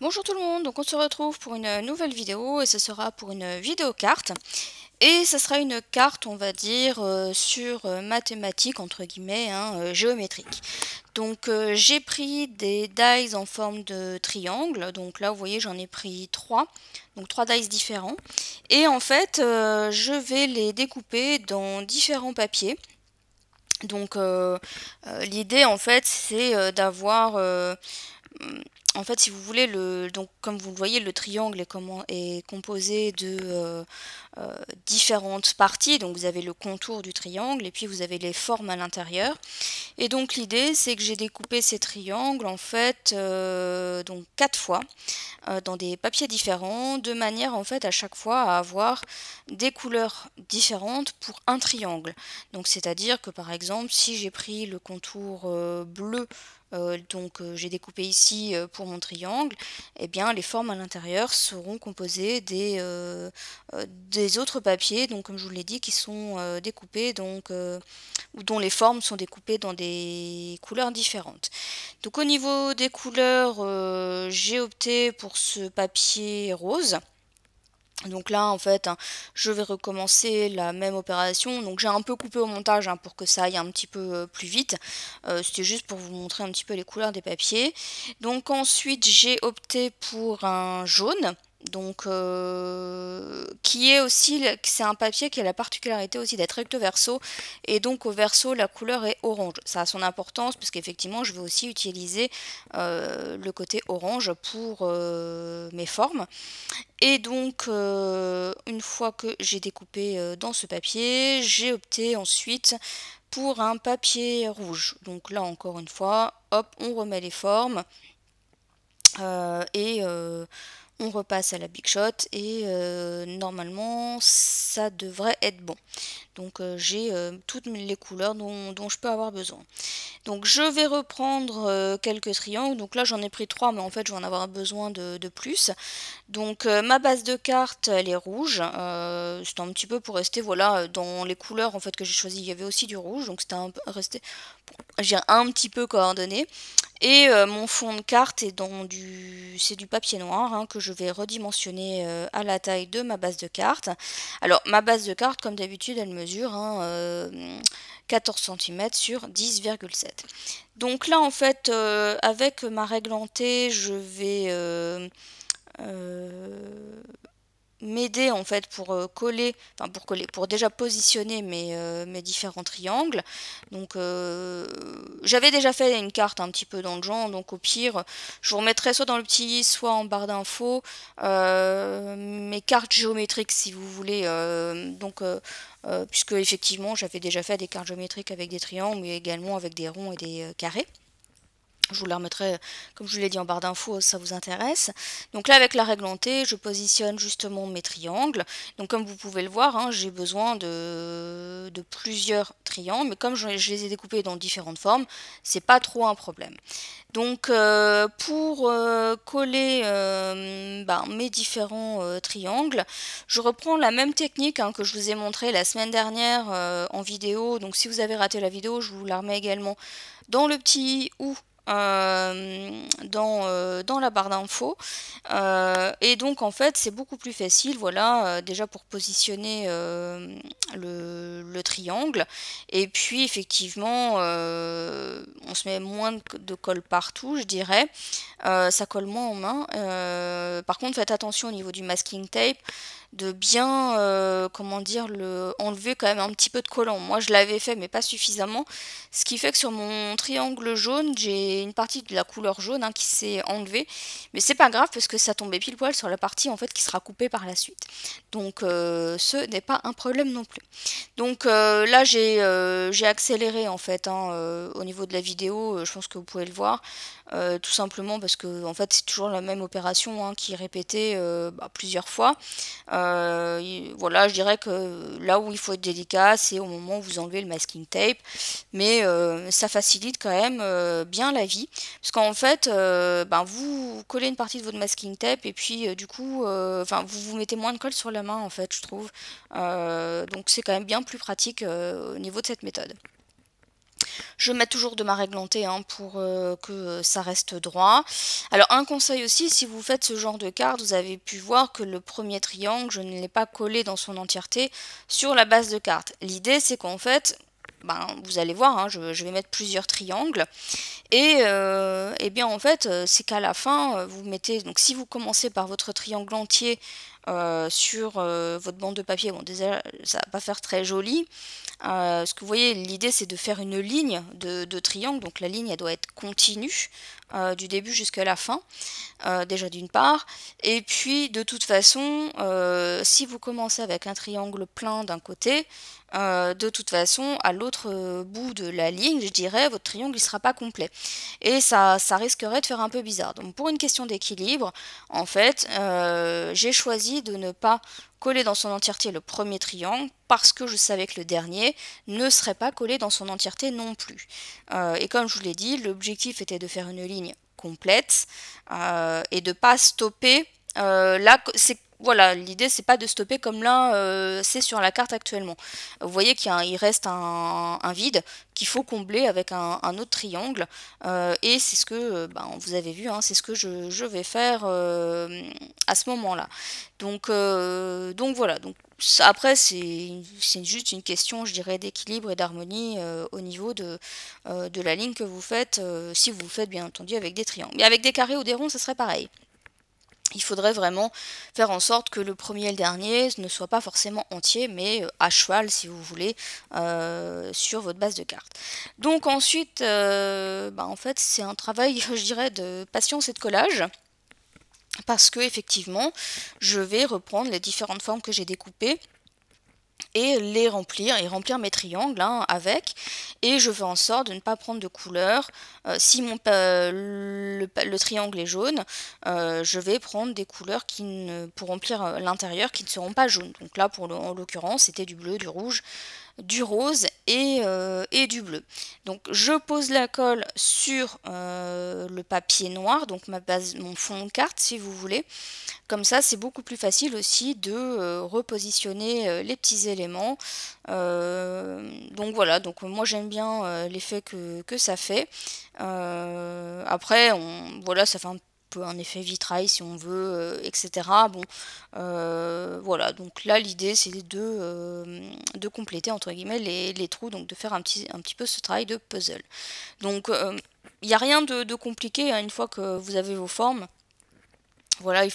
Bonjour tout le monde, donc on se retrouve pour une nouvelle vidéo et ce sera pour une vidéo carte. Et ce sera une carte, on va dire, sur mathématiques, entre guillemets, géométrique. Donc j'ai pris des dies en forme de triangle, donc là vous voyez j'en ai pris trois, donc trois dies différents. Et en fait je vais les découper dans différents papiers. Donc l'idée en fait c'est d'avoir en fait, si vous voulez, donc comme vous le voyez, le triangle est composé de différentes parties. Donc vous avez le contour du triangle et puis vous avez les formes à l'intérieur. Et donc l'idée, c'est que j'ai découpé ces triangles en fait donc 4 fois dans des papiers différents, de manière en fait à chaque fois à avoir des couleurs différentes pour un triangle. Donc c'est-à-dire que par exemple, si j'ai pris le contour bleu j'ai découpé ici pour mon triangle, et bien les formes à l'intérieur seront composées des autres papiers, donc comme je vous l'ai dit, qui sont découpés ou dont les formes sont découpées dans des couleurs différentes. Donc au niveau des couleurs, j'ai opté pour ce papier rose. Donc là en fait je vais recommencer la même opération, donc j'ai un peu coupé au montage pour que ça aille un petit peu plus vite, c'était juste pour vous montrer un petit peu les couleurs des papiers. Donc ensuite j'ai opté pour un jaune, donc qui est aussi, c'est un papier qui a la particularité aussi d'être recto verso, et donc au verso la couleur est orange. Ça a son importance parce qu'effectivement je vais aussi utiliser le côté orange pour mes formes. Et donc, une fois que j'ai découpé dans ce papier, j'ai opté ensuite pour un papier rouge. Donc là, encore une fois, hop, on remet les formes et on repasse à la Big Shot et normalement, ça devrait être bon. Donc j'ai toutes les couleurs dont je peux avoir besoin. Donc je vais reprendre quelques triangles. Donc là j'en ai pris 3 mais en fait je vais en avoir besoin de plus. Donc ma base de carte elle est rouge. C'était un petit peu pour rester voilà dans les couleurs en fait que j'ai choisi. Il y avait aussi du rouge donc c'était resté j'ai un petit peu coordonné. Et mon fond de carte est c'est du papier noir que je vais redimensionner à la taille de ma base de carte. Alors ma base de carte comme d'habitude elle mesure 14 cm sur 10,7. Donc là en fait avec ma règle en T je vais m'aider en fait pour pour déjà positionner mes différents triangles. Donc j'avais déjà fait une carte un petit peu dans le genre, donc au pire je vous remettrai soit dans le petit soit en barre d'infos mes cartes géométriques si vous voulez, puisque effectivement j'avais déjà fait des cartes géométriques avec des triangles mais également avec des ronds et des carrés. Je vous la remettrai, comme je vous l'ai dit, en barre d'infos, si ça vous intéresse. Donc là, avec la règle en T, je positionne justement mes triangles. Donc comme vous pouvez le voir, j'ai besoin de plusieurs triangles, mais comme je les ai découpés dans différentes formes, c'est pas trop un problème. Donc pour coller mes différents triangles, je reprends la même technique que je vous ai montré la semaine dernière en vidéo. Donc si vous avez raté la vidéo, je vous la remets également dans le petit ou dans la barre d'infos. Et donc en fait c'est beaucoup plus facile, voilà, déjà pour positionner le triangle. Et puis effectivement on se met moins de colle partout, je dirais. Ça colle moins en main. Par contre faites attention au niveau du masking tape de bien comment dire enlever quand même un petit peu de collant. Moi je l'avais fait mais pas suffisamment, ce qui fait que sur mon triangle jaune j'ai une partie de la couleur jaune qui s'est enlevée, mais c'est pas grave parce que ça tombait pile poil sur la partie en fait qui sera coupée par la suite, donc ce n'est pas un problème non plus. Donc là j'ai accéléré en fait au niveau de la vidéo, je pense que vous pouvez le voir. Tout simplement parce que en fait c'est toujours la même opération qui est répétée plusieurs fois. Voilà, je dirais que là où il faut être délicat, c'est au moment où vous enlevez le masking tape, mais ça facilite quand même bien la vie, parce qu'en fait, vous collez une partie de votre masking tape et puis du coup, vous mettez moins de colle sur la main en fait, je trouve. Donc c'est quand même bien plus pratique au niveau de cette méthode. Je vais mettre toujours de ma réglantée hein, pour que ça reste droit. Alors un conseil aussi, si vous faites ce genre de carte, vous avez pu voir que le premier triangle, je ne l'ai pas collé dans son entièreté sur la base de carte. L'idée c'est qu'en fait, ben, vous allez voir, hein, je vais mettre plusieurs triangles et bien en fait c'est qu'à la fin vous mettez, donc si vous commencez par votre triangle entier sur votre bande de papier, bon déjà ça va pas faire très joli, ce que vous voyez l'idée c'est de faire une ligne de triangle, donc la ligne elle doit être continue du début jusqu'à la fin, déjà d'une part, et puis de toute façon si vous commencez avec un triangle plein d'un côté, de toute façon à l'autre bout de la ligne, je dirais, votre triangle il sera pas complet et ça risquerait de faire un peu bizarre. Donc pour une question d'équilibre, en fait, j'ai choisi de ne pas coller dans son entièreté le premier triangle parce que je savais que le dernier ne serait pas collé dans son entièreté non plus. Et comme je vous l'ai dit, l'objectif était de faire une ligne complète et de pas stopper là. Voilà, l'idée c'est pas de stopper comme là c'est sur la carte actuellement. Vous voyez qu'il reste un vide qu'il faut combler avec un autre triangle et c'est ce que ben, vous avez vu, hein, c'est ce que je vais faire à ce moment-là. Donc voilà, donc après c'est juste une question, je dirais, d'équilibre et d'harmonie au niveau de la ligne que vous faites, si vous faites bien entendu avec des triangles. Mais avec des carrés ou des ronds, ça serait pareil. Il faudrait vraiment faire en sorte que le premier et le dernier ne soient pas forcément entiers, mais à cheval, si vous voulez, sur votre base de cartes. Donc ensuite, bah, en fait, c'est un travail, je dirais, de patience et de collage. Parce que effectivement, je vais reprendre les différentes formes que j'ai découpées et les remplir, et remplir mes triangles hein, avec, et je fais en sorte de ne pas prendre de couleur. Si le triangle est jaune, je vais prendre des couleurs pour remplir l'intérieur qui ne seront pas jaunes. Donc là, en l'occurrence, c'était du bleu, du rouge, du rose et du bleu. Donc je pose la colle sur le papier noir, donc mon fond de carte si vous voulez. Comme ça c'est beaucoup plus facile aussi de repositionner les petits éléments. Donc voilà, donc moi j'aime bien l'effet que ça fait. Après voilà, ça fait un peu un effet vitrail si on veut, etc. Bon, voilà, donc là l'idée c'est de compléter entre guillemets les trous, donc de faire un petit peu ce travail de puzzle. Donc il n'y a rien de compliqué hein, une fois que vous avez vos formes. Voilà,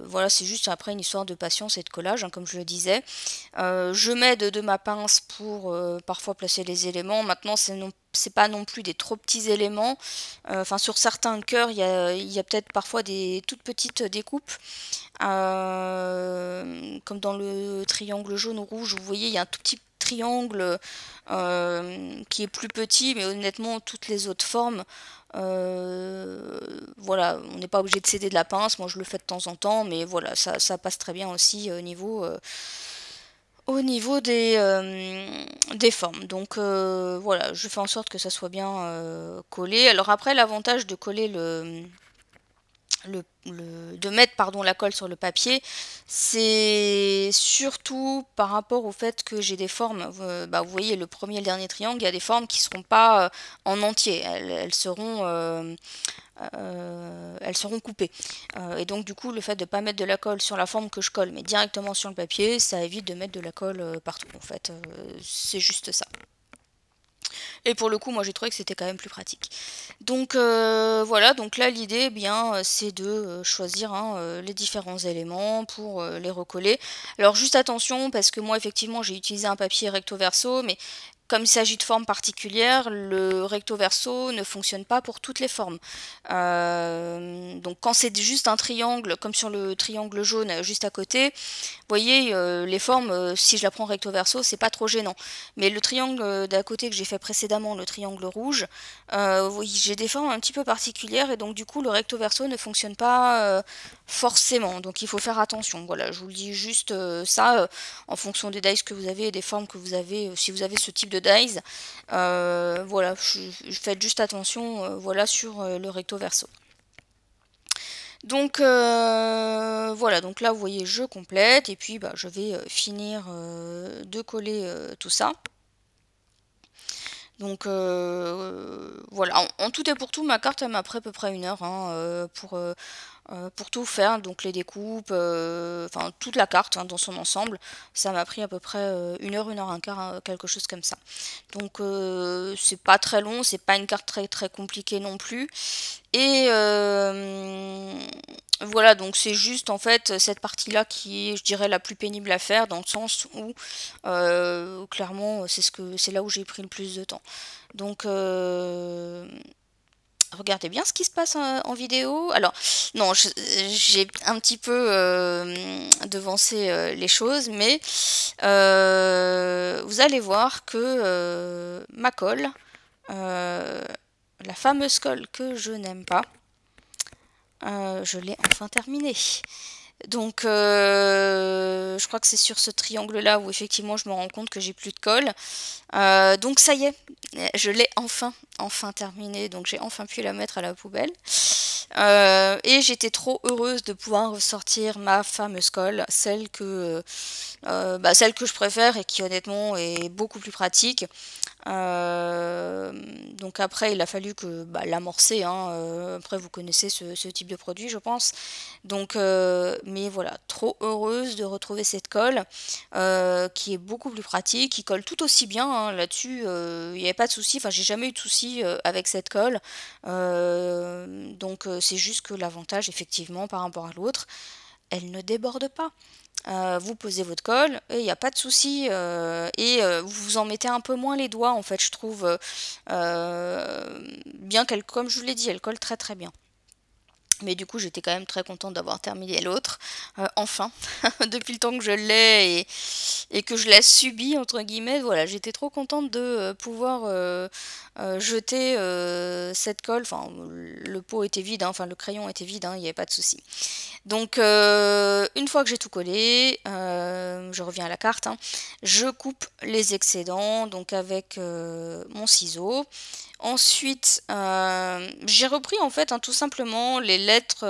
voilà, c'est juste après une histoire de patience et de collage, hein, comme je le disais. Je m'aide de ma pince pour parfois placer les éléments. Maintenant, c'est pas non plus des trop petits éléments. Enfin, sur certains cœurs, il y a peut-être parfois des toutes petites découpes. Comme dans le triangle jaune-rouge, vous voyez, il y a un tout petit triangle qui est plus petit, mais honnêtement, toutes les autres formes, voilà, on n'est pas obligé de céder de la pince, moi je le fais de temps en temps, mais voilà, ça passe très bien aussi au niveau des formes. Donc voilà, je fais en sorte que ça soit bien collé. Alors après, l'avantage de coller de mettre pardon, la colle sur le papier, c'est surtout par rapport au fait que j'ai des formes, bah, vous voyez le premier et le dernier triangle, il y a des formes qui ne seront pas en entier, elles seront coupées. Et donc du coup le fait de ne pas mettre de la colle sur la forme que je colle, mais directement sur le papier, ça évite de mettre de la colle partout en fait, c'est juste ça. Et pour le coup, moi j'ai trouvé que c'était quand même plus pratique. Donc voilà, donc là l'idée bien c'est de choisir hein, les différents éléments pour les recoller. Alors juste attention parce que moi effectivement j'ai utilisé un papier recto verso, mais comme il s'agit de formes particulières, le recto verso ne fonctionne pas pour toutes les formes. Donc quand c'est juste un triangle, comme sur le triangle jaune juste à côté, vous voyez, les formes, si je la prends recto verso, c'est pas trop gênant. Mais le triangle d'à côté que j'ai fait précédemment, le triangle rouge, oui, j'ai des formes un petit peu particulières et donc du coup le recto verso ne fonctionne pas forcément. Donc il faut faire attention. Voilà, je vous le dis juste ça, en fonction des dies que vous avez et des formes que vous avez, si vous avez ce type de dies, voilà, faites juste attention voilà, sur le recto verso. Donc voilà, donc là vous voyez je complète et puis bah, je vais finir de coller tout ça. Donc voilà, en tout et pour tout, ma carte elle m'a pris à peu près 1 heure hein, pour tout faire, donc les découpes, enfin toute la carte hein, dans son ensemble, ça m'a pris à peu près 1 heure, 1 heure 1 quart, hein, quelque chose comme ça. Donc c'est pas très long, c'est pas une carte très très compliquée non plus. Et voilà, donc c'est juste en fait cette partie-là qui est, je dirais, la plus pénible à faire, dans le sens où clairement c'est là où j'ai pris le plus de temps. Donc regardez bien ce qui se passe en vidéo. Alors, non, j'ai un petit peu devancé les choses, mais vous allez voir que ma colle, la fameuse colle que je n'aime pas, je l'ai enfin terminée. Donc, je crois que c'est sur ce triangle-là où effectivement je me rends compte que j'ai plus de colle. Donc ça y est, je l'ai enfin terminée. Donc j'ai enfin pu la mettre à la poubelle. Et j'étais trop heureuse de pouvoir ressortir ma fameuse colle, celle que je préfère et qui honnêtement est beaucoup plus pratique. Donc après il a fallu que l'amorcer hein, après vous connaissez ce type de produit je pense, donc mais voilà, trop heureuse de retrouver cette colle qui est beaucoup plus pratique, qui colle tout aussi bien hein, là-dessus, il n'y avait pas de souci, enfin j'ai jamais eu de souci avec cette colle, donc c'est juste que l'avantage effectivement par rapport à l'autre, elle ne déborde pas. Vous posez votre colle et il n'y a pas de souci et vous vous en mettez un peu moins les doigts en fait je trouve bien qu'elle, comme je vous l'ai dit, elle colle très très bien. Mais du coup j'étais quand même très contente d'avoir terminé l'autre, enfin, depuis le temps que je l'ai et que je la subis entre guillemets, voilà, j'étais trop contente de pouvoir jeter cette colle, enfin le pot était vide, hein, enfin le crayon était vide, hein, il n'y avait pas de souci. Donc une fois que j'ai tout collé, je reviens à la carte, hein, je coupe les excédents donc avec mon ciseau. Ensuite, j'ai repris en fait hein, tout simplement les lettres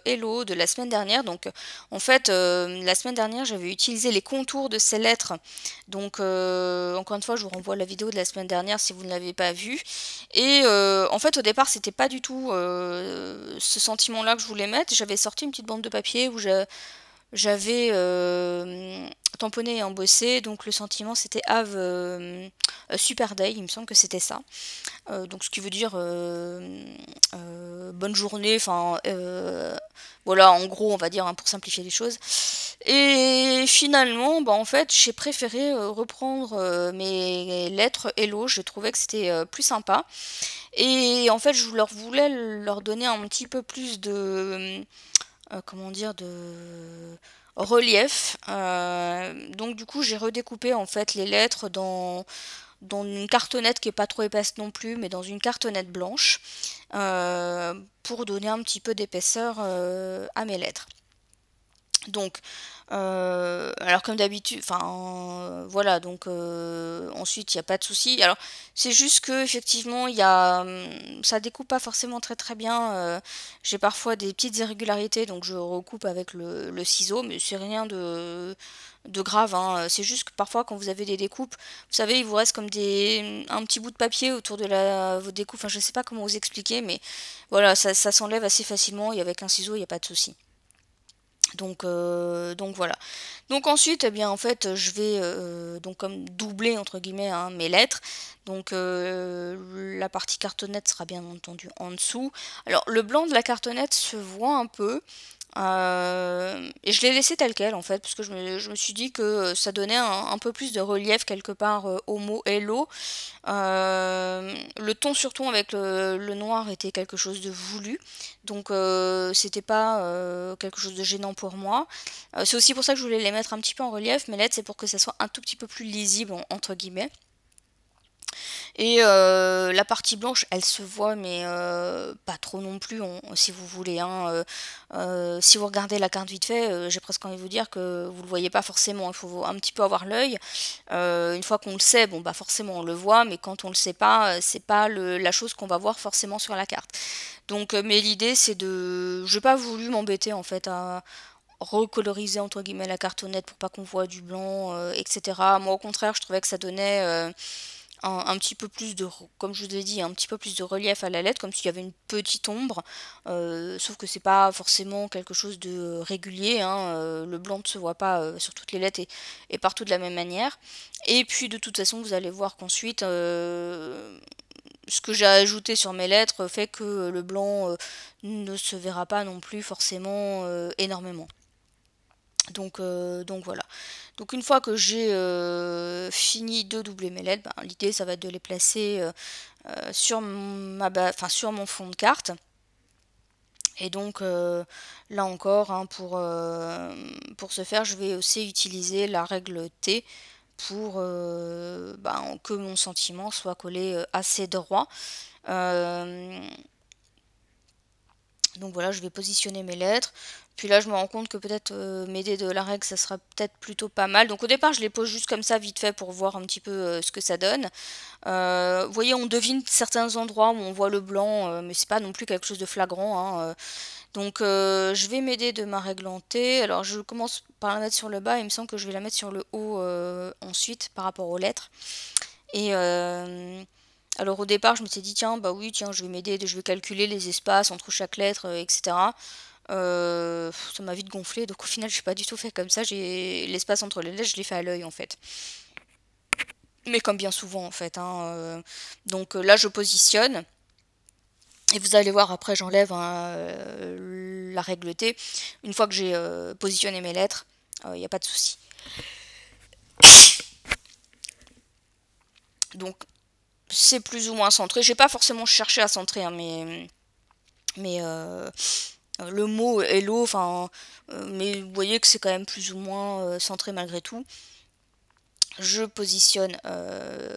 Hello de la semaine dernière. Donc en fait, la semaine dernière, j'avais utilisé les contours de ces lettres. Donc encore une fois, je vous renvoie à la vidéo de la semaine dernière si vous ne l'avez pas vue. Et en fait, au départ, c'était pas du tout ce sentiment-là que je voulais mettre. J'avais sorti une petite bande de papier où j'avais tamponné et embossé, donc le sentiment c'était Have Super Day, il me semble que c'était ça. Donc ce qui veut dire bonne journée, enfin voilà en gros on va dire hein, pour simplifier les choses. Et finalement en fait j'ai préféré reprendre mes lettres Hello, je trouvais que c'était plus sympa. Et en fait je voulais leur donner un petit peu plus de comment dire, de relief. Donc du coup j'ai redécoupé en fait les lettres dans une cartonnette qui est pas trop épaisse non plus, mais dans une cartonnette blanche, pour donner un petit peu d'épaisseur à mes lettres. Donc, alors comme d'habitude, enfin voilà, donc ensuite il n'y a pas de souci. Alors c'est juste que effectivement ça découpe pas forcément très très bien. J'ai parfois des petites irrégularités, donc je recoupe avec le ciseau, mais c'est rien de grave. Hein. C'est juste que parfois quand vous avez des découpes, vous savez, il vous reste comme un petit bout de papier autour de votre découpe. Enfin je sais pas comment vous expliquer, mais voilà, ça s'enlève assez facilement et avec un ciseau il n'y a pas de souci. Donc voilà. Donc ensuite, eh bien en fait, je vais donc comme doubler entre guillemets hein, mes lettres. Donc la partie cartonnette sera bien entendu en dessous. Alors le blanc de la cartonnette se voit un peu. Et je l'ai laissé tel quel en fait, parce que je me suis dit que ça donnait un peu plus de relief quelque part au mot Hello. Le ton sur ton avec le noir était quelque chose de voulu, donc c'était pas quelque chose de gênant pour moi. C'est aussi pour ça que je voulais les mettre un petit peu en relief, mes lettres c'est pour que ça soit un tout petit peu plus lisible entre guillemets. Et la partie blanche, elle se voit, mais pas trop non plus, si vous voulez, hein. Si vous regardez la carte vite fait, j'ai presque envie de vous dire que vous le voyez pas forcément. Il faut un petit peu avoir l'œil. Une fois qu'on le sait, bon bah forcément on le voit, mais quand on le sait pas, c'est pas la chose qu'on va voir forcément sur la carte. Donc, mais l'idée c'est de, j'ai pas voulu m'embêter en fait à recoloriser entre guillemets la cartonnette pour pas qu'on voit du blanc, etc. Moi au contraire, je trouvais que ça donnait un petit peu plus de, comme je vous ai dit, un petit peu plus de relief à la lettre, comme s'il y avait une petite ombre, sauf que c'est pas forcément quelque chose de régulier, hein, le blanc ne se voit pas sur toutes les lettres et partout de la même manière. Et puis de toute façon, vous allez voir qu'ensuite, ce que j'ai ajouté sur mes lettres fait que le blanc ne se verra pas non plus forcément énormément. Donc voilà. Donc une fois que j'ai fini de doubler mes lettres, ben, l'idée ça va être de les placer sur sur mon fond de carte. Et donc là encore, hein, pour ce faire, je vais aussi utiliser la règle T pour ben, que mon sentiment soit collé assez droit. Euh, donc voilà, je vais positionner mes lettres. Puis là, je me rends compte que peut-être m'aider de la règle, ça sera peut-être plutôt pas mal. Donc au départ, je les pose juste comme ça, vite fait, pour voir un petit peu ce que ça donne. Vous voyez, on devine certains endroits où on voit le blanc, mais c'est pas non plus quelque chose de flagrant, hein. Donc je vais m'aider de ma règle en T. Alors je commence par la mettre sur le bas, il me semble que je vais la mettre sur le haut ensuite, par rapport aux lettres. Et alors au départ, je m'étais dit, tiens, bah oui, tiens, je vais m'aider, je vais calculer les espaces entre chaque lettre, etc. Ça m'a vite gonflé, donc au final, j'ai pas du tout fait comme ça. J'ai l'espace entre les lettres, je l'ai fait à l'œil en fait. Mais comme bien souvent en fait, hein. Donc là, je positionne. Et vous allez voir, après, j'enlève hein, la règle T. Une fois que j'ai positionné mes lettres, il n'y a pas de souci. Donc c'est plus ou moins centré. J'ai pas forcément cherché à centrer, hein, mais le mot hello, enfin, mais vous voyez que c'est quand même plus ou moins centré malgré tout. Je positionne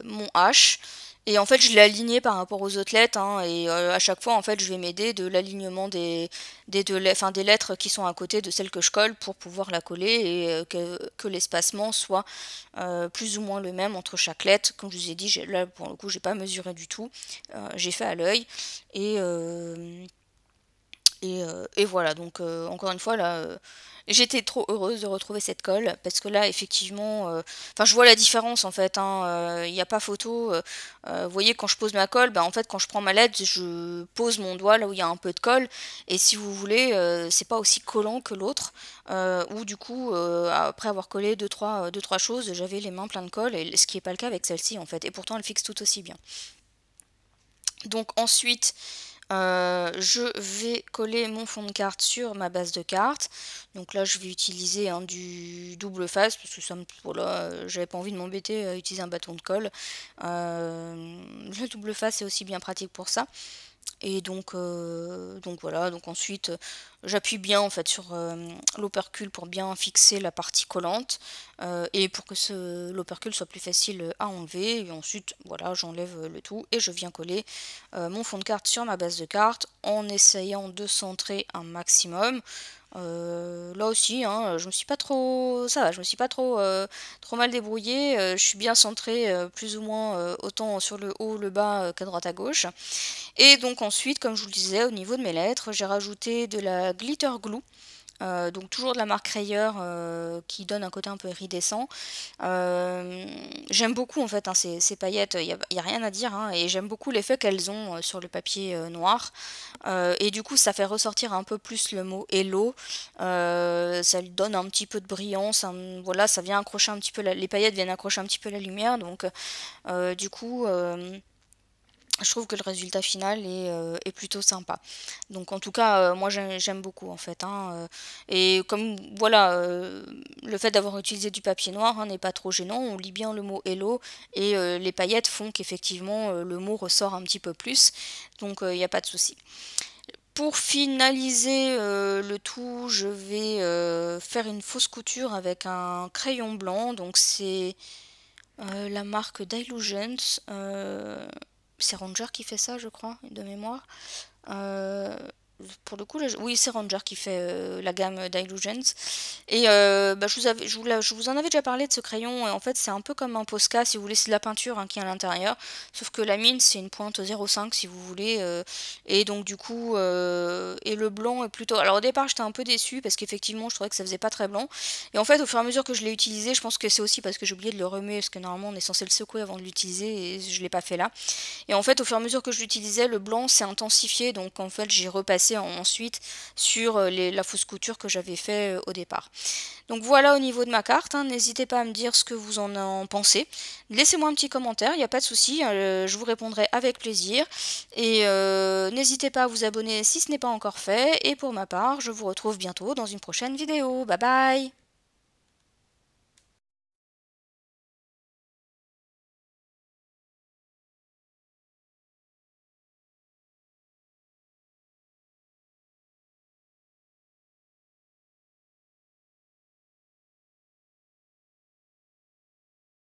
mon H et en fait je l'ai aligné par rapport aux autres lettres hein, et à chaque fois en fait je vais m'aider de l'alignement des lettres qui sont à côté de celles que je colle pour pouvoir la coller et que l'espacement soit plus ou moins le même entre chaque lettre. Comme je vous ai dit, là pour le coup j'ai pas mesuré du tout, j'ai fait à l'œil et et voilà, donc encore une fois là, j'étais trop heureuse de retrouver cette colle parce que là effectivement, enfin je vois la différence en fait, hein, il n'y a pas photo. Vous voyez quand je pose ma colle, bah, en fait quand je prends ma lettre, je pose mon doigt là où il y a un peu de colle et si vous voulez, c'est pas aussi collant que l'autre où du coup après avoir collé deux, trois choses, j'avais les mains pleines de colle et ce qui n'est pas le cas avec celle-ci en fait et pourtant elle fixe tout aussi bien. Donc ensuite, je vais coller mon fond de carte sur ma base de carte. Donc là, je vais utiliser hein, du double face parce que ça me, voilà, j'avais pas envie de m'embêter à utiliser un bâton de colle. Le double face est aussi bien pratique pour ça. Et donc voilà, donc ensuite j'appuie bien en fait sur l'opercule pour bien fixer la partie collante et pour que l'opercule soit plus facile à enlever. Et ensuite voilà, j'enlève le tout et je viens coller mon fond de carte sur ma base de carte en essayant de centrer un maximum. Là aussi, hein, je me suis pas trop, ça va, je me suis pas trop mal débrouillée. Je suis bien centrée, plus ou moins autant sur le haut, le bas qu'à droite à gauche. Et donc ensuite, comme je vous le disais, au niveau de mes lettres, j'ai rajouté de la glitter glue. Donc toujours de la marque Rayer qui donne un côté un peu iridescent. J'aime beaucoup en fait hein, ces paillettes, y a rien à dire hein, et j'aime beaucoup l'effet qu'elles ont sur le papier noir. Et du coup ça fait ressortir un peu plus le mot hello, ça lui donne un petit peu de brillance, voilà, ça vient accrocher un petit peu, les paillettes viennent accrocher un petit peu la lumière, donc du coup je trouve que le résultat final est plutôt sympa. Donc en tout cas, moi j'aime beaucoup en fait, hein, et comme voilà, le fait d'avoir utilisé du papier noir hein, n'est pas trop gênant, on lit bien le mot hello et les paillettes font qu'effectivement le mot ressort un petit peu plus. Donc il n'y a pas de souci. Pour finaliser le tout, je vais faire une fausse couture avec un crayon blanc. Donc c'est la marque Dylusions. C'est Ranger qui fait ça, je crois, de mémoire. Euh, pour le coup, oui, c'est Ranger qui fait la gamme d'Illusions. Et bah, je vous en avais déjà parlé de ce crayon. Et en fait, c'est un peu comme un Posca, si vous voulez, c'est de la peinture hein, qui est à l'intérieur. Sauf que la mine, c'est une pointe 0,5 si vous voulez. Et donc, du coup, et le blanc est plutôt. Alors, au départ, j'étais un peu déçue parce qu'effectivement, je trouvais que ça faisait pas très blanc. Et en fait, au fur et à mesure que je l'ai utilisé, je pense que c'est aussi parce que j'ai oublié de le remuer. Parce que normalement, on est censé le secouer avant de l'utiliser. Et je l'ai pas fait là. Et en fait, au fur et à mesure que je l'utilisais, le blanc s'est intensifié. Donc en fait, j'ai repassé ensuite sur la fausse couture que j'avais fait au départ. Donc voilà au niveau de ma carte. Hein. N'hésitez pas à me dire ce que vous en pensez. Laissez-moi un petit commentaire, il n'y a pas de souci. Je vous répondrai avec plaisir. Et n'hésitez pas à vous abonner si ce n'est pas encore fait. Et pour ma part, je vous retrouve bientôt dans une prochaine vidéo. Bye bye!